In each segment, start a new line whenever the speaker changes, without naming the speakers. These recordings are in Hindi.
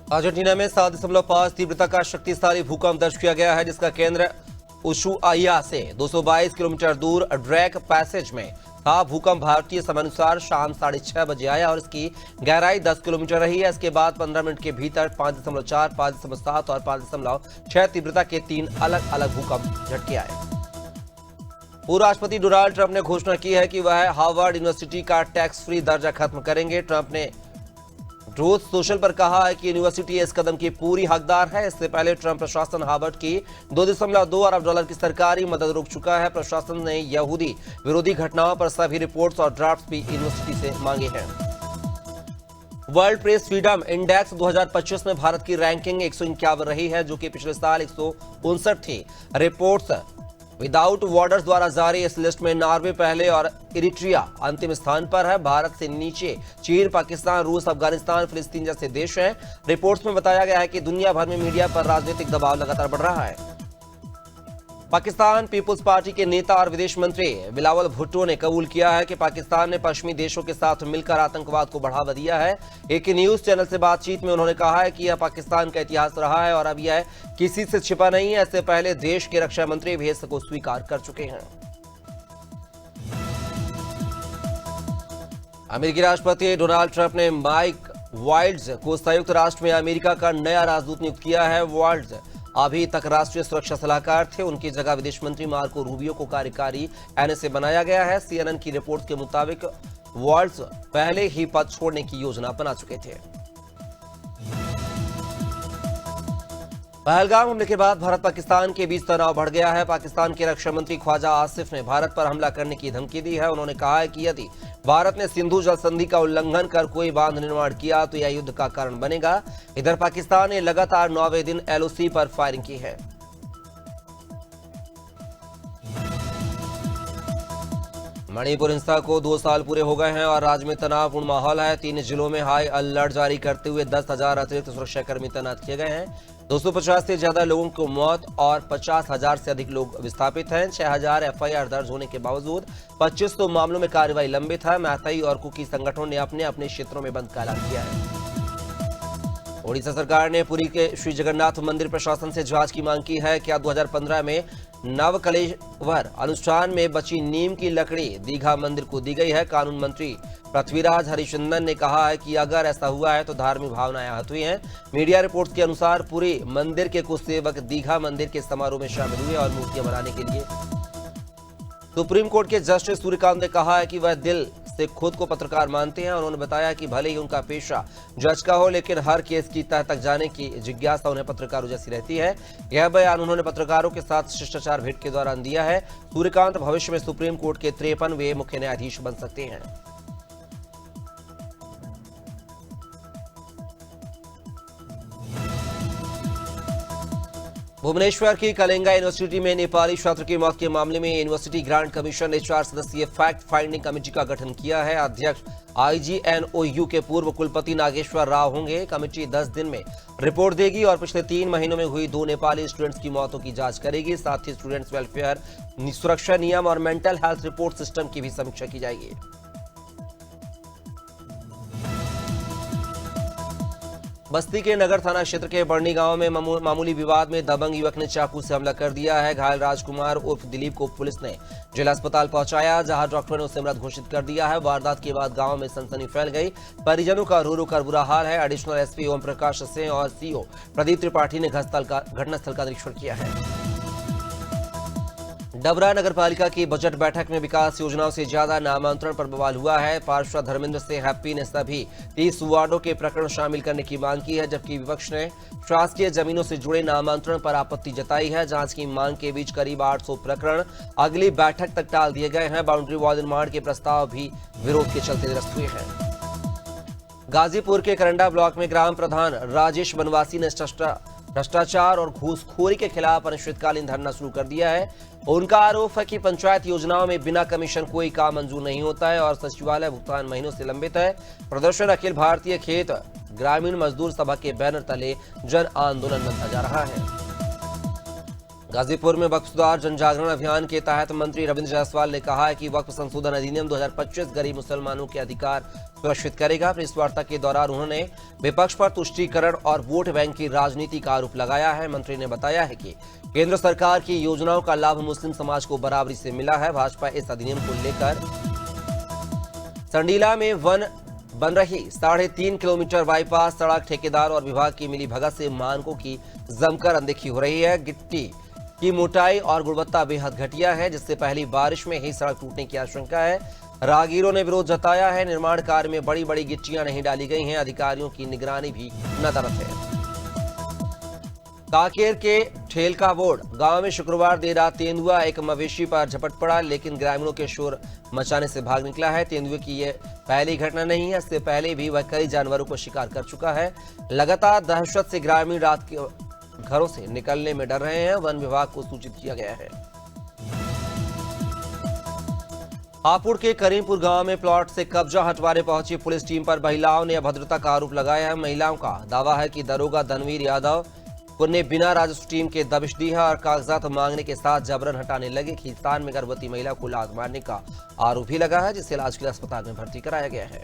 अर्जेंटीना में 7.5 तीव्रता का शक्तिशाली भूकंप दर्ज किया गया है, जिसका केंद्र उशुआइया से 222 किलोमीटर दूर ड्रैक पैसेज में था। भूकंप भारतीय समयानुसार शाम 6:30 बजे आया और इसकी गहराई 10 किलोमीटर रही है। इसके बाद 15 मिनट के भीतर 5.4, 5.7 और 5.6 तीव्रता के 3 अलग अलग भूकंप झटके आए। पूर्व राष्ट्रपति डोनाल्ड ट्रंप ने घोषणा की है कि वह हार्वर्ड यूनिवर्सिटी का टैक्स फ्री दर्जा खत्म करेंगे। ट्रंप ने ट्रूथ सोशल पर कहा है कि यूनिवर्सिटी इस कदम की पूरी हकदार है। इससे पहले ट्रंप प्रशासन हार्वर्ड की $2.2 अरब की सरकारी मदद रोक चुका है। प्रशासन ने यहूदी विरोधी घटनाओं पर सभी रिपोर्ट्स और ड्राफ्ट भी यूनिवर्सिटी से मांगे हैं। वर्ल्ड प्रेस फ्रीडम इंडेक्स 2025 में भारत की रैंकिंग 151 रही है, जो कि पिछले साल 159 थी। रिपोर्ट्स विदाउट बॉर्डर्स द्वारा जारी इस लिस्ट में नॉर्वे पहले और इरिट्रिया अंतिम स्थान पर है। भारत से नीचे चीन, पाकिस्तान, रूस, अफगानिस्तान, फिलिस्तीन जैसे देश हैं। रिपोर्ट्स में बताया गया है कि दुनिया भर में मीडिया पर राजनीतिक दबाव लगातार बढ़ रहा है। पाकिस्तान पीपुल्स पार्टी के नेता और विदेश मंत्री बिलावल भुट्टो ने कबूल किया है कि पाकिस्तान ने पश्चिमी देशों के साथ मिलकर आतंकवाद को बढ़ावा दिया है। एक न्यूज चैनल से बातचीत में उन्होंने कहा है कि यह पाकिस्तान का इतिहास रहा है और अब यह किसी से छिपा नहीं है। इससे पहले देश के रक्षा मंत्री भी इसको स्वीकार कर चुके हैं। अमेरिकी राष्ट्रपति डोनाल्ड ट्रंप ने माइक वाल्ट्ज को संयुक्त राष्ट्र में अमेरिका का नया राजदूत नियुक्त किया है। वाल्ट्ज अभी तक राष्ट्रीय सुरक्षा सलाहकार थे। उनकी जगह विदेश मंत्री मार्को रूबियो को कार्यकारी एनएसए बनाया गया है। सीएनएन की रिपोर्ट के मुताबिक वाल्ट्ज पहले ही पद छोड़ने की योजना बना चुके थे। पहलगाम हमले के बाद भारत पाकिस्तान के बीच तनाव बढ़ गया है। पाकिस्तान के रक्षा मंत्री ख्वाजा आसिफ ने भारत पर हमला करने की धमकी दी है। उन्होंने कहा है कि यदि भारत ने सिंधु जल संधि का उल्लंघन कर कोई बांध निर्माण किया तो यह युद्ध का कारण बनेगा। इधर पाकिस्तान ने लगातार 9वें दिन एलओसी पर फायरिंग की है। मणिपुर हिंसा को 2 साल पूरे हो गए हैं और राज्य में तनावपूर्ण माहौल है। 3 जिलों में हाई अलर्ट जारी करते हुए 10,000 अतिरिक्त सुरक्षाकर्मी तैनात किए गए हैं। 250 से ज्यादा लोगों को मौत और 50,000 से अधिक लोग विस्थापित हैं। 6,000 एफआईआर दर्ज होने के बावजूद 2500 मामलों में कार्रवाई लंबित है। मैथई और कुकी संगठनों ने अपने अपने क्षेत्रों में बंद का ऐलान किया है। ओडिशा सरकार ने पुरी के श्री जगन्नाथ मंदिर प्रशासन से जांच की मांग की है। क्या 2015 में नवकलेवर अनुष्ठान में बची नीम की लकड़ी दीघा मंदिर को दी गई है? कानून मंत्री पृथ्वीराज हरिचंदन ने कहा है कि अगर ऐसा हुआ है तो धार्मिक भावनाएं आहत हुई हैं। मीडिया रिपोर्ट्स के अनुसार पुरी मंदिर के कुछ सेवक दीघा मंदिर के समारोह में शामिल हुए और मूर्तियां बनाने के लिए। सुप्रीम कोर्ट के जस्टिस सूर्यकांत ने कहा है कि वह दिल से खुद को पत्रकार मानते हैं। उन्होंने बताया कि भले ही उनका पेशा जज का हो, लेकिन हर केस की तह तक जाने की जिज्ञासा उन्हें पत्रकारों जैसी रहती है। यह बयान उन्होंने पत्रकारों के साथ शिष्टाचार भेंट के दौरान दिया है। सूर्यकांत भविष्य में सुप्रीम कोर्ट के 53वें मुख्य न्यायाधीश बन सकते हैं। भुवनेश्वर की कलिंगा यूनिवर्सिटी में नेपाली छात्र की मौत के मामले में यूनिवर्सिटी ग्रांट कमीशन ने 4 सदस्यीय फैक्ट फाइंडिंग कमेटी का गठन किया है। अध्यक्ष आईजीएनओयू के पूर्व कुलपति नागेश्वर राव होंगे। कमेटी 10 दिन में रिपोर्ट देगी और पिछले 3 महीनों में हुई 2 नेपाली स्टूडेंट्स की मौतों की जांच करेगी। साथ ही स्टूडेंट्स वेलफेयर, सुरक्षा नियम और मेंटल हेल्थ रिपोर्ट सिस्टम की भी समीक्षा की जाएगी। बस्ती के नगर थाना क्षेत्र के बरनी गांव में मामूली विवाद में दबंग युवक ने चाकू से हमला कर दिया है। घायल राजकुमार उर्फ दिलीप को पुलिस ने जिला अस्पताल पहुंचाया, जहां डॉक्टरों ने उसे मृत घोषित कर दिया है। वारदात के बाद गांव में सनसनी फैल गई। परिजनों का रो रो कर बुरा हाल है। एडिशनल एसपी ओम प्रकाश सिंह और सीओ प्रदीप त्रिपाठी ने घटनास्थल का निरीक्षण किया है। डबरा नगर पालिका की बजट बैठक में विकास योजनाओं से ज्यादा नामांतरण पर बवाल हुआ है। पार्षद धर्मेंद्र से हैप्पी ने सभी 30 वार्डों के प्रकरण शामिल करने की मांग की है, जबकि विपक्ष ने शासकीय जमीनों से जुड़े नामांतरण पर आपत्ति जताई है। जांच की मांग के बीच करीब 800 प्रकरण अगली बैठक तक टाल दिए गए हैं। बाउंड्री वॉल निर्माण के प्रस्ताव भी विरोध के चलते निरस्त हुए हैं। गाजीपुर के करंडा ब्लॉक में ग्राम प्रधान राजेश बनवासी ने भ्रष्टाचार और घूसखोरी के खिलाफ अनिश्चितकालीन धरना शुरू कर दिया है। उनका आरोप है कि पंचायत योजनाओं में बिना कमीशन कोई काम मंजूर नहीं होता है और सचिवालय भुगतान महीनों से लंबित है। प्रदर्शन अखिल भारतीय खेत ग्रामीण मजदूर सभा के बैनर तले जन आंदोलन बनता जा रहा है। गाजीपुर में वक्फ सुधार जन जागरण अभियान के तहत मंत्री रविंद्र जायसवाल ने कहा है कि वक्फ संशोधन अधिनियम 2025 गरीब मुसलमानों के अधिकार सुरक्षित करेगा। प्रेस वार्ता के दौरान उन्होंने विपक्ष पर तुष्टीकरण और वोट बैंक की राजनीति का आरोप लगाया है। मंत्री ने बताया है कि केंद्र सरकार की योजनाओं का लाभ मुस्लिम समाज को बराबरी से मिला है। भाजपा इस अधिनियम को लेकर संडीला में बन रही 3.5 किलोमीटर बाईपास सड़क ठेकेदार और विभाग की मिलीभगत से मानकों की जमकर अनदेखी हो रही है। गिट्टी की मोटाई और गुणवत्ता बेहद घटिया है, जिससे पहली बारिश में ही सड़क टूटने की आशंका है। राहगीरों ने विरोध जताया है। निर्माण कार्य में बड़ी बड़ी गिट्टियां नहीं डाली गई हैं। अधिकारियों की निगरानी भी नदारद है। कांकेर के ठेलका बोर्ड गांव में शुक्रवार देर रात तेंदुआ एक मवेशी पर झपट पड़ा, लेकिन ग्रामीणों के शोर मचाने से भाग निकला है। तेंदुए की यह पहली घटना नहीं है, इससे पहले भी वह कई जानवरों को शिकार कर चुका है। लगातार दहशत से ग्रामीण रात के घरों से निकलने में डर रहे हैं। वन विभाग को सूचित किया गया है। हापुड़ के करीमपुर गांव में प्लॉट से कब्जा हटवाने पहुंची पुलिस टीम पर महिलाओं ने अभद्रता का आरोप लगाया है। महिलाओं का दावा है कि दरोगा धनवीर यादव ने बिना राजस्व टीम के दबिश दी है और कागजात मांगने के साथ जबरन हटाने लगे। खींचतान में गर्भवती महिला को लात मारने का आरोप भी लगा है, जिसे इलाज के लिए अस्पताल में भर्ती कराया गया है।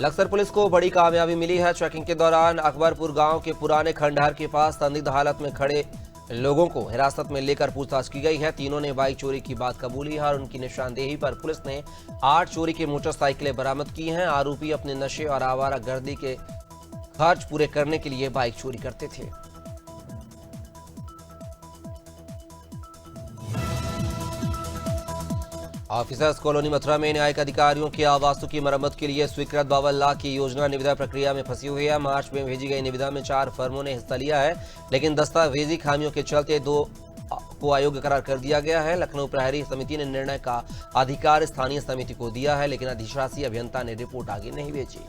लक्सर पुलिस को बड़ी कामयाबी मिली है। चेकिंग के दौरान अकबरपुर गांव के पुराने खंडहर के पास संदिग्ध हालत में खड़े लोगों को हिरासत में लेकर पूछताछ की गई है। तीनों ने बाइक चोरी की बात कबूली है और उनकी निशानदेही पर पुलिस ने 8 चोरी की मोटरसाइकिलें बरामद की हैं। आरोपी अपने नशे और आवारागर्दी के खर्च पूरे करने के लिए बाइक चोरी करते थे। ऑफिसर्स कॉलोनी मथुरा में न्यायिक अधिकारियों के आवासों की मरम्मत के लिए स्वीकृत 52 लाख की योजना निविदा प्रक्रिया में फंसी हुई है। मार्च में भेजी गई निविदा में 4 फर्मों ने हिस्सा लिया है, लेकिन दस्तावेजी खामियों के चलते 2 को अयोग्य करार कर दिया गया है। लखनऊ प्रहरी समिति ने निर्णय का अधिकार स्थानीय समिति को दिया है, लेकिन अधिशासी अभियंता ने रिपोर्ट आगे नहीं भेजी।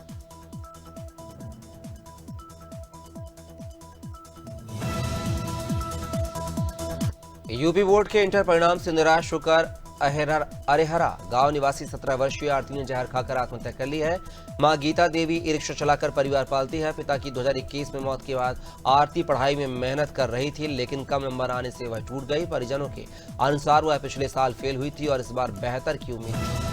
यूपी बोर्ड के इंटर परिणाम से निराश होकर अरेहरा गांव निवासी 17 वर्षीय आरती ने जहर खाकर आत्महत्या कर ली है। मां गीता देवी ई रिक्शा चलाकर परिवार पालती है। पिता की 2021 में मौत के बाद आरती पढ़ाई में मेहनत कर रही थी, लेकिन कम नंबर आने से वह टूट गई। परिजनों के अनुसार वह पिछले साल फेल हुई थी और इस बार बेहतर की उम्मीद थी।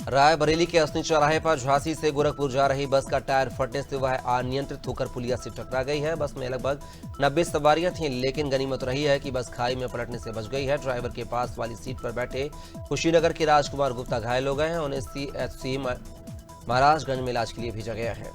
रायबरेली के असनी चौराहे पर झांसी से गोरखपुर जा रही बस का टायर फटने से वह अनियंत्रित होकर पुलिया से टकरा गई है। बस में लगभग 90 सवारियां थीं, लेकिन गनीमत रही है कि बस खाई में पलटने से बच गई है। ड्राइवर के पास वाली सीट पर बैठे कुशीनगर के राजकुमार गुप्ता घायल हो गए हैं। उन्हें CHC महाराजगंज में इलाज के लिए भेजा गया है।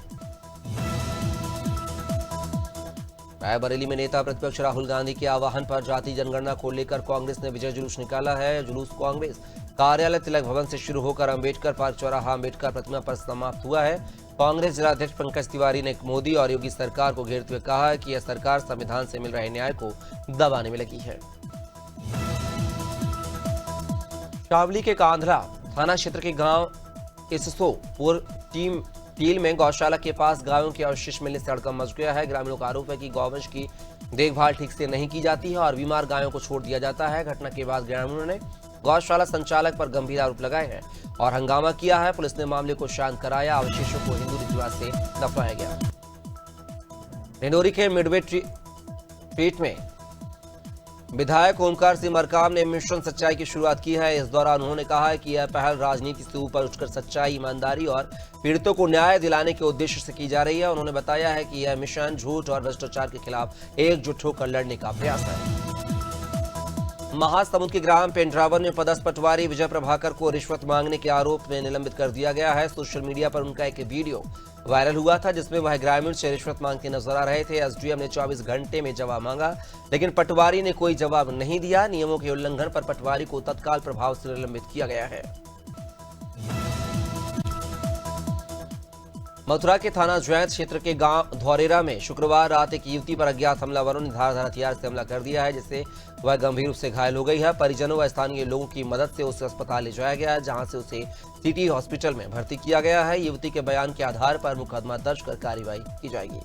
रायबरेली में नेता प्रतिपक्ष राहुल गांधी के आह्वान पर जाति जनगणना को लेकर कांग्रेस ने विजय जुलूस निकाला है। जुलूस कांग्रेस कार्यालय तिलक भवन से शुरू होकर अंबेडकर पार्क चौराहा अंबेडकर प्रतिमा पर समाप्त हुआ है। कांग्रेस जिलाध्यक्ष पंकज तिवारी ने मोदी और योगी सरकार को घेरते हुए कहा है कि यह सरकार संविधान से मिल रहे न्याय को दबाने में लगी है। शावली के कांधला थाना क्षेत्र के गांव इससोपुर टील में गौशाला के पास गायों के अवशेष मिलने से हड़कंप मच गया है। ग्रामीणों का आरोप है कि गौवंश की देखभाल ठीक से नहीं की जाती है और बीमार गायों को छोड़ दिया जाता है। घटना के बाद ग्रामीणों ने गौशाला संचालक पर गंभीर आरोप लगाए हैं और हंगामा किया है। पुलिस ने मामले को शांत कराया। अवशेषों को हिंदू रीति रिवाज से दफनाया गया। डिंडोरी के मिडवे ट्रीट में विधायक ओमकार सिंह मरकाम ने मिशन सच्चाई की शुरुआत की है। इस दौरान उन्होंने कहा है कि यह पहल राजनीति से ऊपर उठकर सच्चाई, ईमानदारी और पीड़ितों को न्याय दिलाने के उद्देश्य से की जा रही है। उन्होंने बताया है कि यह मिशन झूठ और भ्रष्टाचार के खिलाफ एकजुट होकर लड़ने का प्रयास है। महासमुंद के ग्राम पेंड्रावन में पदस्थ पटवारी विजय प्रभाकर को रिश्वत मांगने के आरोप में निलंबित कर दिया गया है। सोशल मीडिया पर उनका एक वीडियो वायरल हुआ था, जिसमें वह ग्रामीण से रिश्वत मांगते नजर आ रहे थे। एसडीएम ने 24 घंटे में जवाब मांगा, लेकिन पटवारी ने कोई जवाब नहीं दिया। नियमों के उल्लंघन पर पटवारी को तत्काल प्रभाव से निलंबित किया गया है। मथुरा के थाना जैत क्षेत्र के गांव धौरेरा में शुक्रवार रात एक युवती पर अज्ञात हमलावरों ने धारदार हथियार से हमला कर दिया है, जिससे वह गंभीर रूप से घायल हो गई है। परिजनों व स्थानीय लोगों की मदद से उसे अस्पताल ले जाया गया, जहां से उसे सिटी हॉस्पिटल में भर्ती किया गया है। युवती के बयान के आधार पर मुकदमा दर्ज कर कार्रवाई की जाएगी।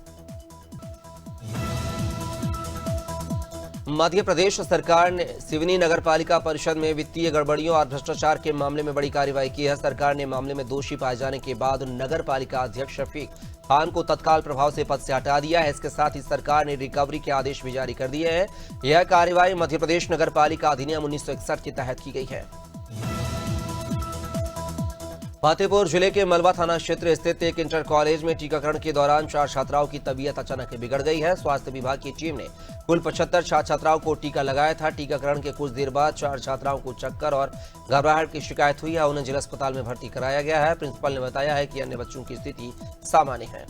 मध्य प्रदेश सरकार ने सिवनी नगर पालिका परिषद में वित्तीय गड़बड़ियों और भ्रष्टाचार के मामले में बड़ी कार्रवाई की है। सरकार ने मामले में दोषी पाए जाने के बाद नगर पालिका अध्यक्ष शफीक खान को तत्काल प्रभाव से पद से हटा दिया है। इसके साथ ही सरकार ने रिकवरी के आदेश भी जारी कर दिए हैं। यह कार्रवाई मध्य प्रदेश नगर पालिका अधिनियम 1961 के तहत की गई है। फतेहपुर जिले के मलबा थाना क्षेत्र स्थित एक इंटर कॉलेज में टीकाकरण के दौरान 4 छात्राओं की तबीयत अचानक बिगड़ गई है। स्वास्थ्य विभाग की टीम ने कुल 75 छात्राओं को टीका लगाया था। टीकाकरण के कुछ देर बाद 4 छात्राओं को चक्कर और घबराहट की शिकायत हुई है। उन्हें जिला अस्पताल में भर्ती कराया गया है। प्रिंसिपल ने बताया है कि अन्य बच्चों की स्थिति सामान्य है।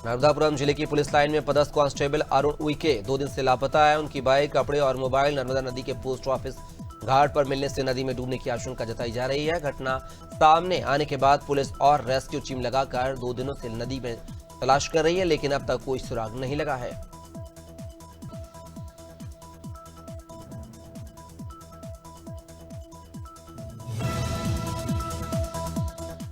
नर्मदापुरम जिले की पुलिस लाइन में पदस्थ कांस्टेबल अरुण उइके 2 दिन से लापता है। उनकी बाइक, कपड़े और मोबाइल नर्मदा नदी के पोस्ट ऑफिस घाट पर मिलने से नदी में डूबने की आशंका जताई जा रही है। घटना सामने आने के बाद पुलिस और रेस्क्यू टीम लगाकर 2 दिनों से नदी में तलाश कर रही है, लेकिन अब तक कोई सुराग नहीं लगा है।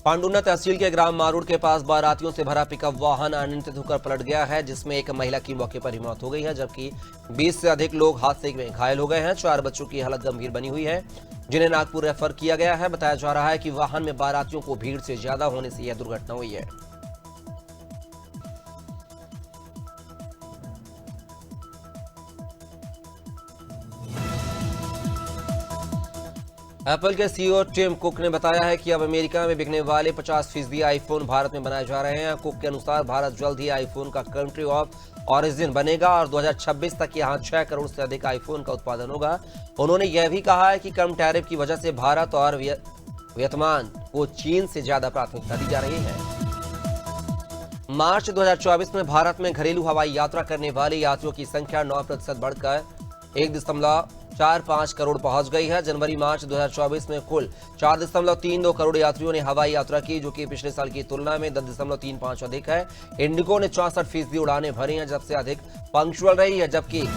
पांडुना तहसील के ग्राम मारूड़ के पास बारातियों से भरा पिकअप वाहन अनियंत्रित होकर पलट गया है, जिसमें एक महिला की मौके पर ही मौत हो गई है, जबकि 20 से अधिक लोग हादसे में घायल हो गए हैं। 4 बच्चों की हालत गंभीर बनी हुई है, जिन्हें नागपुर रेफर किया गया है। बताया जा रहा है कि वाहन में बारातियों को भीड़ से ज्यादा होने से यह दुर्घटना हुई है। एप्पल के सीईओ टिम कुक ने बताया है कि अब अमेरिका में बिकने वाले 50% आईफोन भारत में बनाए जा रहे हैं। कुक के अनुसार भारत जल्द ही आईफोन का कंट्री ऑफ ऑरिजिन बनेगा और 2026 तक यहां 6 करोड़ से अधिक आईफोन का उत्पादन होगा। उन्होंने यह भी कहा है कि कम टैरिफ की वजह से भारत और वियतनाम को चीन से ज्यादा प्राथमिकता दी जा रही है। मार्च 2024 में भारत में घरेलू हवाई यात्रा करने वाले यात्रियों की संख्या 9% बढ़कर 1.45 करोड़ पहुंच गई है। जनवरी मार्च 2024 में कुल 4.32 करोड़ यात्रियों ने हवाई यात्रा की, जो कि पिछले साल की तुलना में 10.35 अधिक है। इंडिगो ने 64% उड़ानें भरी हैं, सबसे अधिक पंक्चुअल रही है, जबकि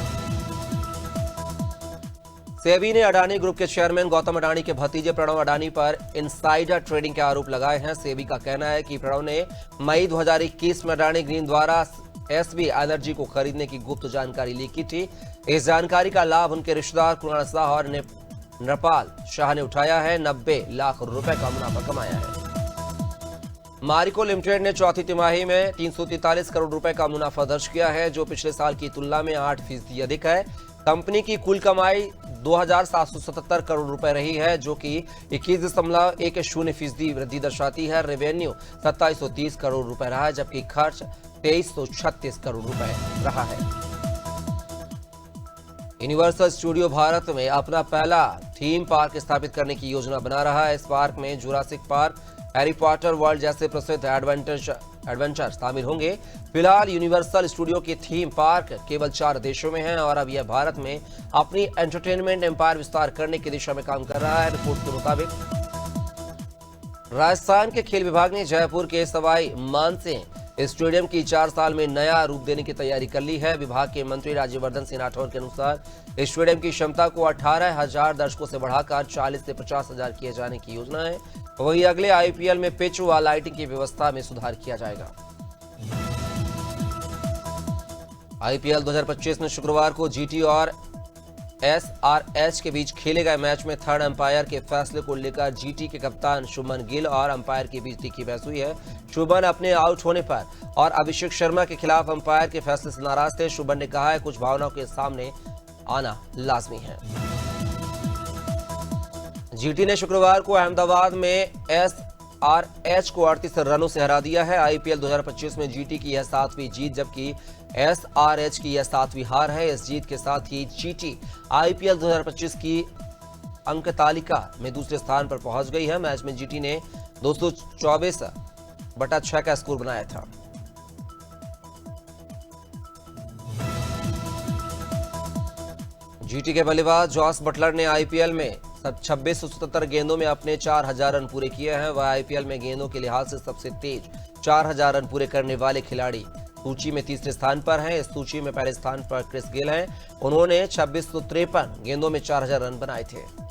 सेबी ने अडानी ग्रुप के चेयरमैन गौतम अडानी के भतीजे प्रणव अडानी पर इनसाइडर ट्रेडिंग के आरोप लगाए हैं। सेबी का कहना है कि प्रणव ने मई 2021 में अडानी ग्रीन द्वारा एसबी एनर्जी को खरीदने की गुप्त जानकारी लीक की थी। इस जानकारी का लाभ उनके रिश्तेदार कुणाल शाह और नृपाल शाह ने उठाया है। 90 लाख रुपए का मुनाफा कमाया है। मारिको लिमिटेड ने चौथी तिमाही में 343 करोड़ रुपए का मुनाफा दर्ज किया है, जो पिछले साल की तुलना में 8% अधिक है। कंपनी की कुल कमाई 2777 करोड़ रुपए रही है, जो कि 21.10% वृद्धि दर्शाती है। रेवेन्यू 2730 करोड़ रुपए रहा है, जबकि खर्च 2336 करोड़ रुपए रहा है। यूनिवर्सल स्टूडियो भारत में अपना पहला थीम पार्क स्थापित करने की योजना बना रहा है। इस पार्क में Jurassic park, Harry Potter world जैसे प्रसिद्ध एडवेंचर शामिल होंगे। फिलहाल यूनिवर्सल स्टूडियो के थीम पार्क केवल 4 देशों में हैं और अब यह भारत में अपनी एंटरटेनमेंट एम्पायर विस्तार करने की दिशा में काम कर रहा है। रिपोर्ट के मुताबिक राजस्थान के खेल विभाग ने जयपुर के सवाई मानसिंह स्टेडियम की 4 साल में नया रूप देने की तैयारी कर ली है। विभाग के मंत्री राज्यवर्धन सिंह राठौर के अनुसार स्टेडियम की क्षमता को 18,000 दर्शकों से बढ़ाकर 40 से 50,000 किए जाने की योजना है। वहीं अगले आईपीएल में पिच व लाइटिंग की व्यवस्था में सुधार किया जाएगा। आईपीएल 2025 में शुक्रवार को जीटी और एसआरएच के बीच खेले गए मैच में थर्ड अंपायर के फैसले को लेकर जीटी के कप्तान शुभमन गिल और अंपायर के बीच तीखी बहस हुई है। शुभमन अपने आउट होने पर और अभिषेक शर्मा के खिलाफ अंपायर के फैसले से नाराज थे। शुभमन ने कहा है कुछ भावनाओं के सामने आना लाजमी है। जीटी ने शुक्रवार को अहमदाबाद में एसआरएच को 38 रनों से हरा दिया है। आईपीएल 2025 में जीटी की यह 7वीं जीत, जबकि एसआरएच की यह 7वीं हार है। इस जीत के साथ ही जीटी आईपीएल 2025 की अंक तालिका में दूसरे स्थान पर पहुंच गई है। मैच में जीटी ने 224/6 का स्कोर बनाया था। जीटी के बल्लेबाज जॉस बटलर ने आईपीएल में 2677 गेंदों में अपने 4000 रन पूरे किए हैं। वह आईपीएल में गेंदों के लिहाज से सबसे तेज 4000 रन पूरे करने वाले खिलाड़ी सूची में तीसरे स्थान पर हैं। इस सूची में पहले स्थान पर क्रिस गेल हैं। उन्होंने 2653 गेंदों में 4000 रन बनाए थे।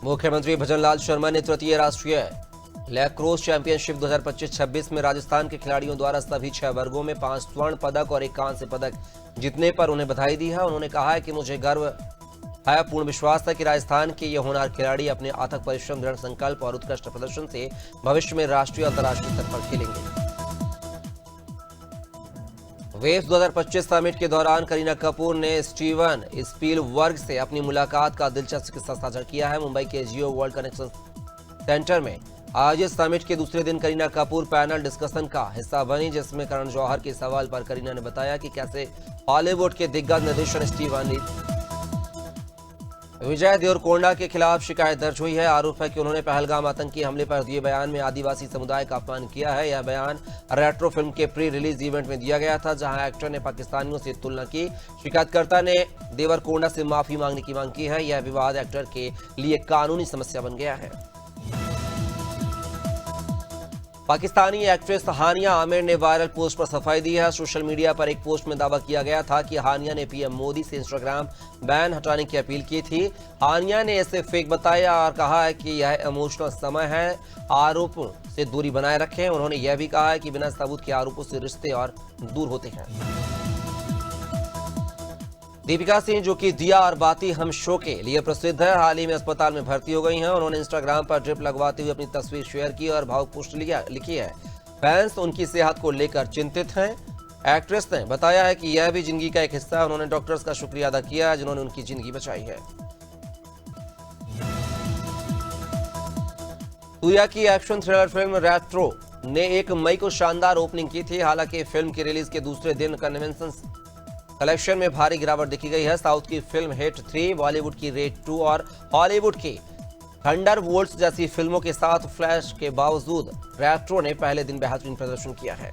मुख्यमंत्री भजनलाल शर्मा ने तृतीय राष्ट्रीय लैक्रोस चैंपियनशिप 2025-26 में राजस्थान के खिलाड़ियों द्वारा सभी 6 वर्गों में 5 स्वर्ण पदक और 1 कांस्य पदक जीतने पर उन्हें बधाई दी है। उन्होंने कहा है कि मुझे गर्व है, पूर्ण विश्वास है कि राजस्थान के ये होनहार खिलाड़ी अपने अथक परिश्रम, दृढ़ संकल्प और उत्कृष्ट प्रदर्शन से भविष्य में राष्ट्रीय और अंतर्राष्ट्रीय स्तर पर खेलेंगे। वेव्स 2025 समिट के दौरान करीना कपूर ने स्टीवन स्पीलबर्ग से अपनी मुलाकात का दिलचस्प किस्सा साझा किया है। मुंबई के जियो वर्ल्ड कनेक्शन सेंटर में आयोजित समिट के दूसरे दिन करीना कपूर पैनल डिस्कशन का हिस्सा बनी, जिसमें करण जौहर के सवाल पर करीना ने बताया कि कैसे हॉलीवुड के दिग्गज निर्देशक स्टीवन विजय देवरकोंडा के खिलाफ शिकायत दर्ज हुई है। आरोप है कि उन्होंने पहलगाम आतंकी हमले पर दिए बयान में आदिवासी समुदाय का अपमान किया है। यह बयान रेट्रो फिल्म के प्री रिलीज इवेंट में दिया गया था, जहां एक्टर ने पाकिस्तानियों से तुलना की। शिकायतकर्ता ने देवरकोंडा से माफी मांगने की मांग की है। यह विवाद एक्टर के लिए कानूनी समस्या बन गया है। पाकिस्तानी एक्ट्रेस हानिया आमिर ने वायरल पोस्ट पर सफाई दी है। सोशल मीडिया पर एक पोस्ट में दावा किया गया था कि हानिया ने पीएम मोदी से इंस्टाग्राम बैन हटाने की अपील की थी। हानिया ने इसे फेक बताया और कहा है कि यह इमोशनल समय है, आरोपों से दूरी बनाए रखें। उन्होंने यह भी कहा है कि बिना सबूत के आरोपों से रिश्ते और दूर होते हैं। दीपिका सिंह, जो कि दिया और बाती हम शो के लिए प्रसिद्ध है, हाल ही में अस्पताल में भर्ती हो गई हैं। उन्होंने इंस्टाग्राम पर ड्रिप लगवाते हुए अपनी तस्वीर शेयर की और भावुक पोस्ट लिखी है। फैंस उनकी सेहत को लेकर चिंतित हैं। एक्ट्रेस ने बताया है कि यह भी जिंदगी का एक हिस्सा है। उन्होंने डॉक्टर्स का शुक्रिया अदा किया है जिन्होंने उनकी जिंदगी बचाई है। सूर्या की एक्शन थ्रिलर फिल्म रेट्रो ने 1 मई को शानदार ओपनिंग की थी। हालांकि फिल्म की रिलीज के दूसरे दिन कन्वेंशन कलेक्शन में भारी गिरावट देखी गई है। साउथ की फिल्म हिट 3, बॉलीवुड की रेड 2 और हॉलीवुड की थंडरबोल्ट्स जैसी फिल्मों के साथ फ्लैश के बावजूद रेट्रो ने पहले दिन बेहतरीन प्रदर्शन किया है।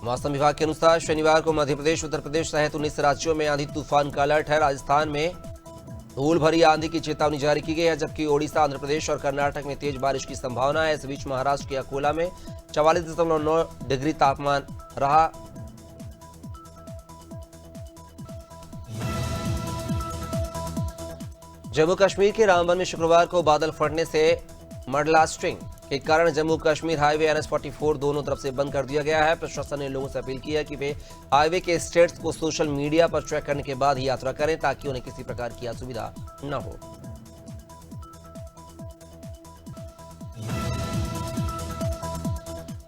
मौसम विभाग के अनुसार शनिवार को मध्य प्रदेश, उत्तर प्रदेश सहित 19 राज्यों में आंधी तूफान का अलर्ट है। राजस्थान में धूल भरी आंधी की चेतावनी जारी की गई है, जबकि ओडिशा, आंध्र प्रदेश और कर्नाटक में तेज बारिश की संभावना है। इस बीच महाराष्ट्र के अकोला में 44.9 डिग्री तापमान रहा। जम्मू कश्मीर के रामबन में शुक्रवार को बादल फटने से मडलास्टिंग के कारण जम्मू कश्मीर हाईवे NH-44 दोनों तरफ से बंद कर दिया गया है। प्रशासन ने लोगों से अपील की है कि वे हाईवे के स्टेट्स को सोशल मीडिया पर ट्रैक करने के बाद ही यात्रा करें, ताकि उन्हें किसी प्रकार की असुविधा न हो।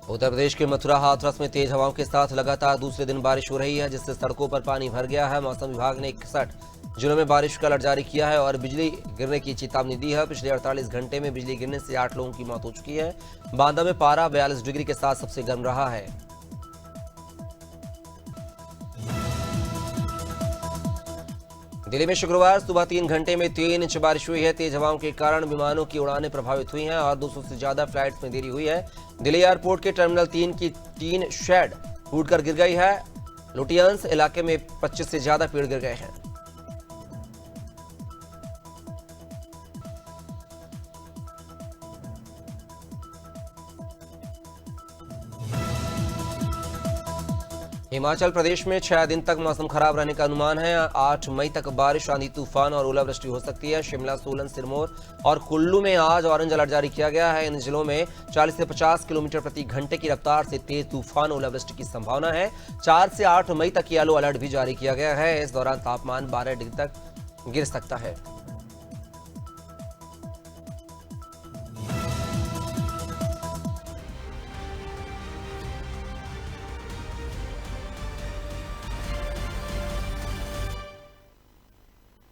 उत्तर प्रदेश के मथुरा हाथरस में तेज हवाओं के साथ लगातार दूसरे दिन बारिश हो रही है, जिससे सड़कों पर पानी भर गया है। मौसम विभाग ने 61 जिलों में बारिश का अलर्ट जारी किया है और बिजली गिरने की चेतावनी दी है। पिछले 48 घंटे में बिजली गिरने से 8 लोगों की मौत हो चुकी है। बांदा में पारा 42 डिग्री के साथ सबसे गर्म रहा है। दिल्ली में शुक्रवार सुबह 3 घंटे में 3 इंच बारिश हुई है। तेज हवाओं के कारण विमानों की उड़ानें प्रभावित हुई हैं और 200 से ज्यादा फ्लाइट्स में देरी हुई है। दिल्ली एयरपोर्ट के टर्मिनल 3 की 3 शेड टूटकर गिर गई है। लुटियंस इलाके में 25 से ज्यादा पेड़ गिर गए हैं। हिमाचल प्रदेश में 6 दिन तक मौसम खराब रहने का अनुमान है। 8 मई तक बारिश, आंधी तूफान और ओलावृष्टि हो सकती है। शिमला, सोलन, सिरमौर और कुल्लू में आज ऑरेंज अलर्ट जारी किया गया है। इन जिलों में 40 से 50 किलोमीटर प्रति घंटे की रफ्तार से तेज तूफान, ओलावृष्टि की संभावना है। 4 से 8 मई तक येलो अलर्ट भी जारी किया गया है। इस दौरान तापमान 12 डिग्री तक गिर सकता है।